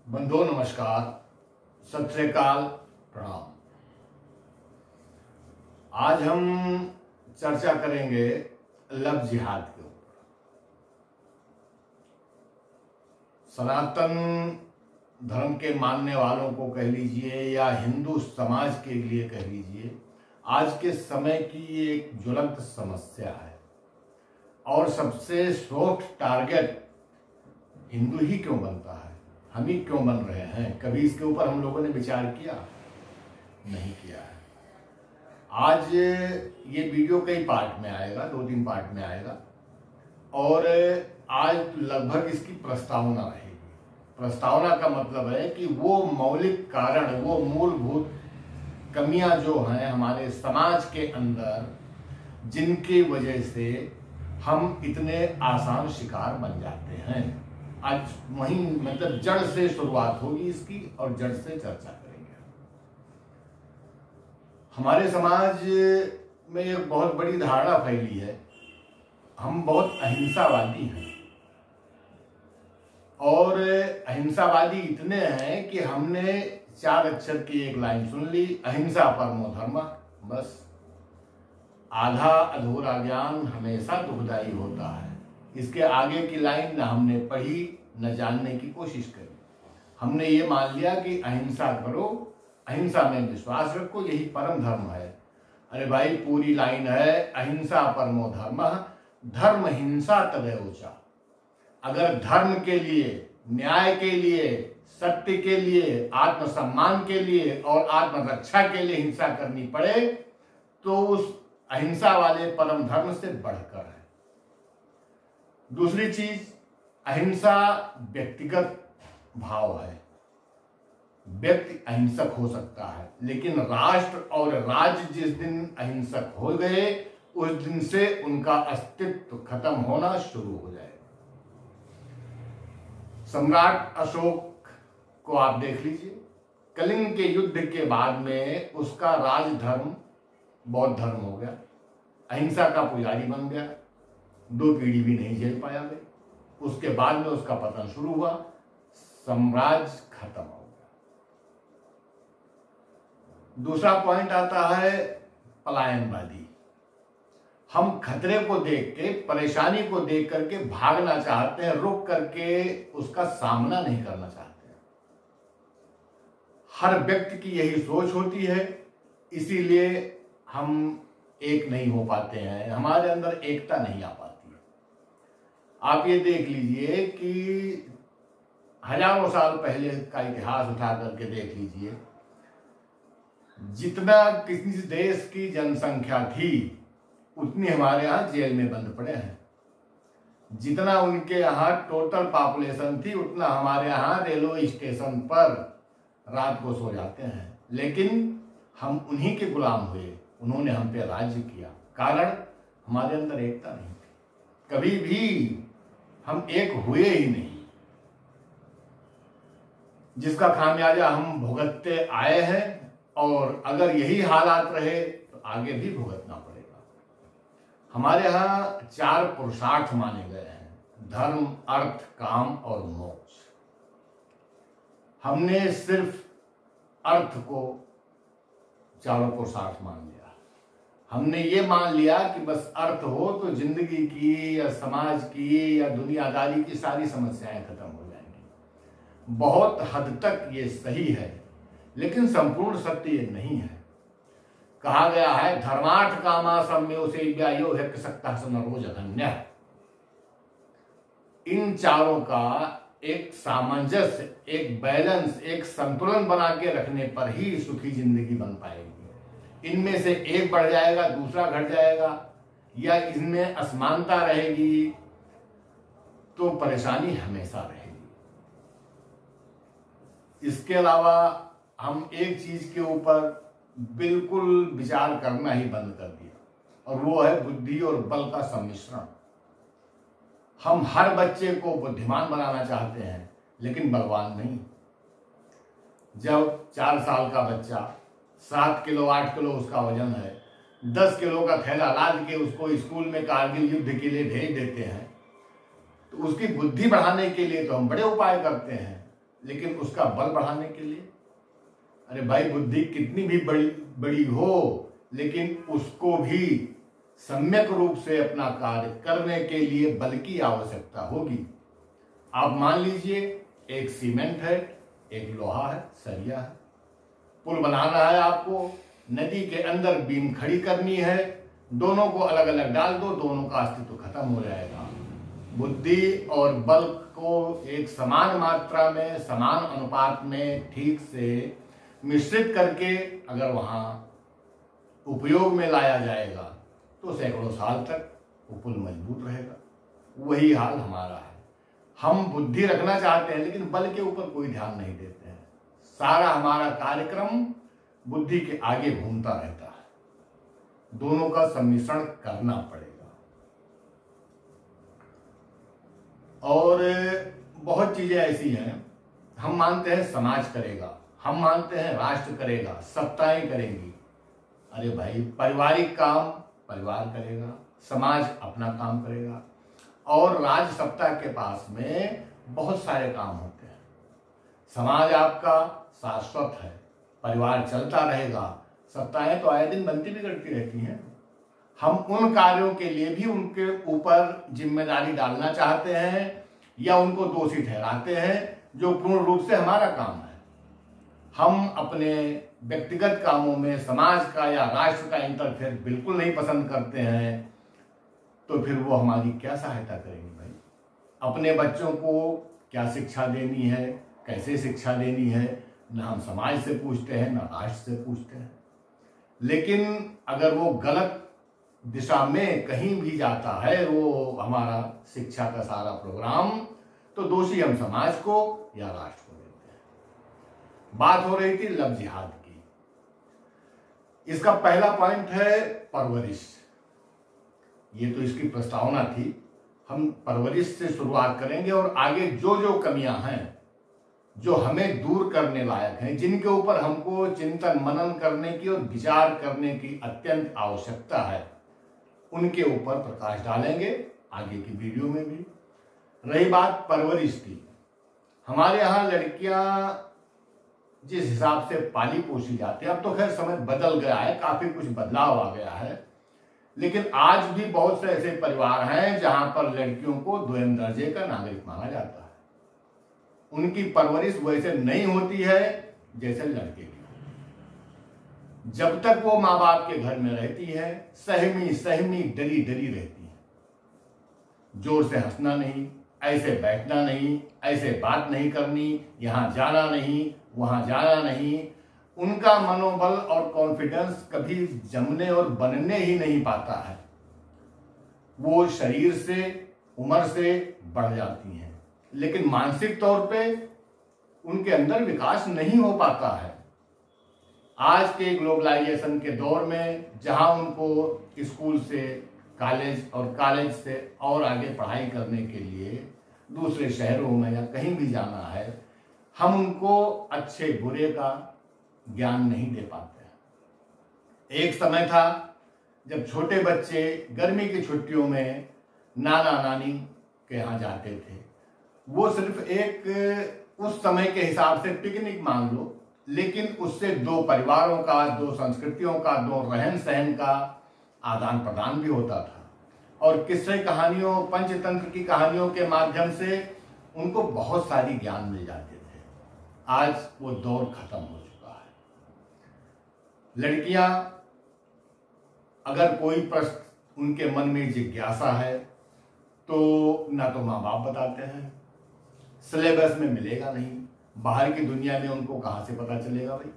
बंधुओं नमस्कार, सत श्री अकाल, प्रणाम। आज हम चर्चा करेंगे लव जिहाद के ऊपर। सनातन धर्म के मानने वालों को कह लीजिए या हिंदू समाज के लिए कह लीजिए, आज के समय की एक ज्वलंत समस्या है और सबसे सॉफ्ट टारगेट हिंदू ही क्यों बनता है, हम ही क्यों बन रहे हैं। कभी इसके ऊपर हम लोगों ने विचार किया? नहीं किया है। आज ये वीडियो कई पार्ट में आएगा, 2-3 पार्ट में आएगा और आज लगभग इसकी प्रस्तावना रहेगी। प्रस्तावना का मतलब है कि वो मौलिक कारण, वो मूलभूत कमियां जो हैं हमारे समाज के अंदर, जिनकी वजह से हम इतने आसान शिकार बन जाते हैं। आज वहीं मतलब जड़ से शुरुआत होगी इसकी और जड़ से चर्चा करेंगे। हमारे समाज में एक बहुत बड़ी धारणा फैली है, हम बहुत अहिंसावादी हैं और अहिंसावादी इतने हैं कि हमने 4 अक्षर की एक लाइन सुन ली, अहिंसा परमो धर्मः। बस आधा अधूरा ज्ञान हमेशा दुखदायी होता है। इसके आगे की लाइन न हमने पढ़ी न जानने की कोशिश करी। हमने ये मान लिया कि अहिंसा करो, अहिंसा में विश्वास रखो, यही परम धर्म है। अरे भाई, पूरी लाइन है, अहिंसा परमो धर्मः, धर्म हिंसा तदेवच। अगर धर्म के लिए, न्याय के लिए, सत्य के लिए, आत्मसम्मान के लिए और आत्मरक्षा के लिए हिंसा करनी पड़े तो उस अहिंसा वाले परम धर्म से बढ़कर है। दूसरी चीज, अहिंसा व्यक्तिगत भाव है। व्यक्ति अहिंसक हो सकता है, लेकिन राष्ट्र और राज्य जिस दिन अहिंसक हो गए उस दिन से उनका अस्तित्व खत्म होना शुरू हो जाएगा। सम्राट अशोक को आप देख लीजिए, कलिंग के युद्ध के बाद में उसका राजधर्म बौद्ध धर्म हो गया, अहिंसा का पुजारी बन गया, 2 पीढ़ी भी नहीं झेल पाया वे। उसके बाद में उसका पतन शुरू हुआ, साम्राज्य खत्म हो गया। दूसरा पॉइंट आता है पलायनवादी। हम खतरे को देख के, परेशानी को देख करके भागना चाहते हैं, रुक करके उसका सामना नहीं करना चाहते हैं। हर व्यक्ति की यही सोच होती है, इसीलिए हम एक नहीं हो पाते हैं, हमारे अंदर एकता नहीं आ पाती है। आप ये देख लीजिए कि हजारों साल पहले का इतिहास उठा करके देख लीजिए, जितना किसी देश की जनसंख्या थी उतनी हमारे यहाँ जेल में बंद पड़े हैं। जितना उनके यहाँ टोटल पॉपुलेशन थी उतना हमारे यहाँ रेलवे स्टेशन पर रात को सो जाते हैं। लेकिन हम उन्हीं के गुलाम हुए, उन्होंने हम पे राज्य किया। कारण हमारे अंदर एकता नहीं थी, कभी भी हम एक हुए ही नहीं, जिसका खामियाजा हम भुगतते आए हैं और अगर यही हालात रहे तो आगे भी भुगतना पड़ेगा। हमारे यहाँ 4 पुरुषार्थ माने गए हैं, धर्म, अर्थ, काम और मोक्ष। हमने सिर्फ अर्थ को चारों पुरुषार्थ मान लिया। हमने ये मान लिया कि बस अर्थ हो तो जिंदगी की या समाज की या दुनियादारी की सारी समस्याएं खत्म हो जाएंगी। बहुत हद तक ये सही है, लेकिन संपूर्ण सत्य ये नहीं है। कहा गया है, धर्मार्थ कामा सम्यो से व्यायो है सकता नरो जघन्य। इन चारों का एक सामंजस्य, एक बैलेंस, एक संतुलन बना के रखने पर ही सुखी जिंदगी बन पाएगी। इनमें से एक बढ़ जाएगा, दूसरा घट जाएगा, या इनमें असमानता रहेगी तो परेशानी हमेशा रहेगी। इसके अलावा हम एक चीज के ऊपर बिल्कुल विचार करना ही बंद कर दिया और वो है बुद्धि और बल का सम्मिश्रण। हम हर बच्चे को बुद्धिमान बनाना चाहते हैं लेकिन बलवान नहीं। जब 4 साल का बच्चा 7 किलो 8 किलो उसका वजन है, 10 किलो का थैला लाद के उसको स्कूल में कारगिल युद्ध के लिए भेज देते हैं, तो उसकी बुद्धि बढ़ाने के लिए तो हम बड़े उपाय करते हैं, लेकिन उसका बल बढ़ाने के लिए, अरे भाई बुद्धि कितनी भी बड़ी हो, लेकिन उसको भी सम्यक रूप से अपना कार्य करने के लिए बल की आवश्यकता होगी। आप मान लीजिए एक सीमेंट है, एक लोहा है, सरिया है, पुल बनाना है आपको, नदी के अंदर बीम खड़ी करनी है, दोनों को अलग अलग डाल दो, दोनों का अस्तित्व खत्म हो जाएगा। बुद्धि और बल को एक समान मात्रा में, समान अनुपात में ठीक से मिश्रित करके अगर वहां उपयोग में लाया जाएगा तो सैकड़ों साल तक वो पुल मजबूत रहेगा। वही हाल हमारा है। हम बुद्धि रखना चाहते हैं लेकिन बल के ऊपर कोई ध्यान नहीं देते हैं। सारा हमारा कार्यक्रम बुद्धि के आगे घूमता रहता है। दोनों का सम्मिश्रण करना पड़ेगा। और बहुत चीजें ऐसी हैं, हम मानते हैं समाज करेगा, हम मानते हैं राष्ट्र करेगा, सत्ताएं करेंगी। अरे भाई पारिवारिक काम परिवार करेगा, समाज अपना काम करेगा, और राज सत्ता के पास में बहुत सारे काम होते हैं। समाज आपका शाश्वत है, परिवार चलता रहेगा, सत्ताएं तो आए दिन बनती बिगड़ती रहती हैं। हम उन कार्यों के लिए भी उनके ऊपर जिम्मेदारी डालना चाहते हैं या उनको दोषी ठहराते हैं जो पूर्ण रूप से हमारा काम है। हम अपने व्यक्तिगत कामों में समाज का या राष्ट्र का इंटरफेयर बिल्कुल नहीं पसंद करते हैं, तो फिर वो हमारी क्या सहायता करेंगे भाई? अपने बच्चों को क्या शिक्षा देनी है, कैसे शिक्षा देनी है, ना हम समाज से पूछते हैं ना राष्ट्र से पूछते हैं। लेकिन अगर वो गलत दिशा में कहीं भी जाता है वो हमारा शिक्षा का सारा प्रोग्राम, तो दोषी हम समाज को या राष्ट्र को देते हैं। बात हो रही थी लव जिहाद की। इसका पहला पॉइंट है परवरिश। ये तो इसकी प्रस्तावना थी। हम परवरिश से शुरुआत करेंगे और आगे जो जो कमियां हैं जो हमें दूर करने लायक हैं, जिनके ऊपर हमको चिंतन मनन करने की और विचार करने की अत्यंत आवश्यकता है, उनके ऊपर प्रकाश डालेंगे आगे की वीडियो में भी। रही बात परवरिश की, हमारे यहाँ लड़कियां जिस हिसाब से पाली पोसी जाती है, अब तो खैर समय बदल गया है, काफी कुछ बदलाव आ गया है, लेकिन आज भी बहुत से ऐसे परिवार हैं जहां पर लड़कियों को द्वितीय दर्जे का नागरिक माना जाता है। उनकी परवरिश वैसे नहीं होती है जैसे लड़के की। जब तक वो माँ बाप के घर में रहती है, सहमी सहमी डरी डरी रहती है। जोर से हंसना नहीं, ऐसे बैठना नहीं, ऐसे बात नहीं करनी, यहां जाना नहीं, वहां जाना नहीं। उनका मनोबल और कॉन्फिडेंस कभी जमने और बनने ही नहीं पाता है। वो शरीर से, उम्र से बढ़ जाती हैं, लेकिन मानसिक तौर पे उनके अंदर विकास नहीं हो पाता है। आज के ग्लोबलाइजेशन के दौर में जहां उनको स्कूल से कॉलेज और कॉलेज से और आगे पढ़ाई करने के लिए दूसरे शहरों में या कहीं भी जाना है, हम उनको अच्छे बुरे का ज्ञान नहीं दे पाते। एक समय था जब छोटे बच्चे गर्मी की छुट्टियों में नाना नानी के यहाँ जाते थे। वो सिर्फ एक उस समय के हिसाब से पिकनिक मान लो, लेकिन उससे दो परिवारों का, दो संस्कृतियों का, दो रहन सहन का आदान प्रदान भी होता था, और किस्से कहानियों, पंचतंत्र की कहानियों के माध्यम से उनको बहुत सारी ज्ञान मिल जाते थे। आज वो दौर खत्म हो चुका है। लड़कियां, अगर कोई प्रश्न उनके मन में जिज्ञासा है तो ना तो माँ बाप बताते हैं, सिलेबस में मिलेगा नहीं, बाहर की दुनिया में उनको कहां से पता चलेगा भाई?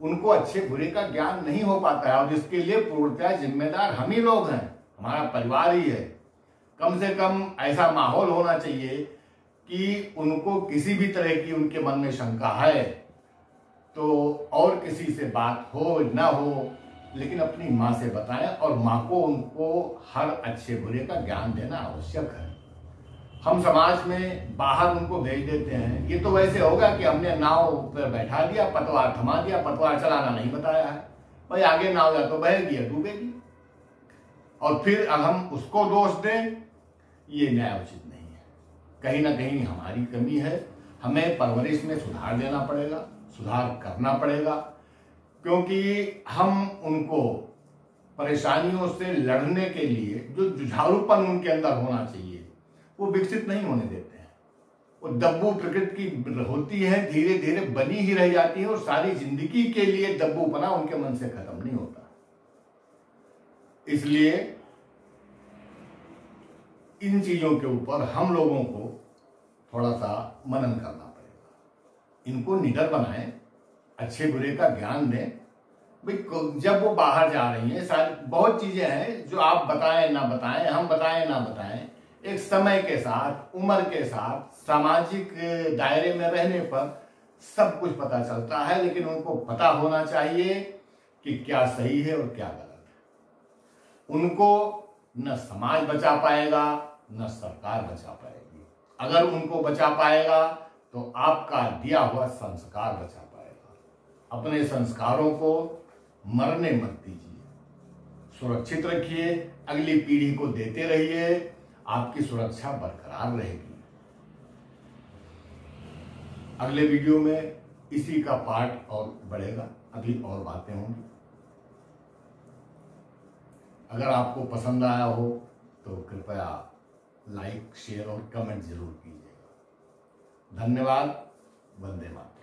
उनको अच्छे बुरे का ज्ञान नहीं हो पाता है, और इसके लिए पूर्णतः जिम्मेदार हम ही लोग हैं, हमारा परिवार ही है। कम से कम ऐसा माहौल होना चाहिए कि उनको किसी भी तरह की उनके मन में शंका है तो और किसी से बात हो ना हो, लेकिन अपनी माँ से बताएं, और माँ को उनको हर अच्छे बुरे का ज्ञान देना आवश्यक है। हम समाज में बाहर उनको भेज देते हैं। ये तो वैसे होगा कि हमने नाव पर बैठा दिया, पतवार थमा दिया, पतवार चलाना नहीं बताया है भाई, आगे नाव या तो बहेगी या डूबेगी, और फिर हम उसको दोष दें, ये न्याय उचित नहीं है। कहीं ना कहीं हमारी कमी है। हमें परवरिश में सुधार देना पड़ेगा, सुधार करना पड़ेगा, क्योंकि हम उनको परेशानियों से लड़ने के लिए जो जुझारूपन उनके अंदर होना चाहिए वो विकसित नहीं होने देते हैं। वो दब्बू प्रकृति की होती है, धीरे धीरे बनी ही रह जाती है और सारी जिंदगी के लिए दब्बूपना उनके मन से खत्म नहीं होता। इसलिए इन चीजों के ऊपर हम लोगों को थोड़ा सा मनन करना पड़ेगा, इनको निडर बनाएं, अच्छे बुरे का ज्ञान दें। भाई जब वो बाहर जा रही हैं, सारी बहुत चीजें हैं जो आप बताएं ना बताएं, हम बताएं ना बताएं, एक समय के साथ, उम्र के साथ, सामाजिक दायरे में रहने पर सब कुछ पता चलता है। लेकिन उनको पता होना चाहिए कि क्या सही है और क्या गलत है। उनको न समाज बचा पाएगा न सरकार बचा पाएगी। अगर उनको बचा पाएगा तो आपका दिया हुआ संस्कार बचा पाएगा। अपने संस्कारों को मरने मत दीजिए, सुरक्षित रखिए, अगली पीढ़ी को देते रहिए, आपकी सुरक्षा बरकरार रहेगी। अगले वीडियो में इसी का पार्ट और बढ़ेगा, अभी और बातें होंगी। अगर आपको पसंद आया हो तो कृपया लाइक, शेयर और कमेंट जरूर कीजिएगा। धन्यवाद। वंदे मातरम।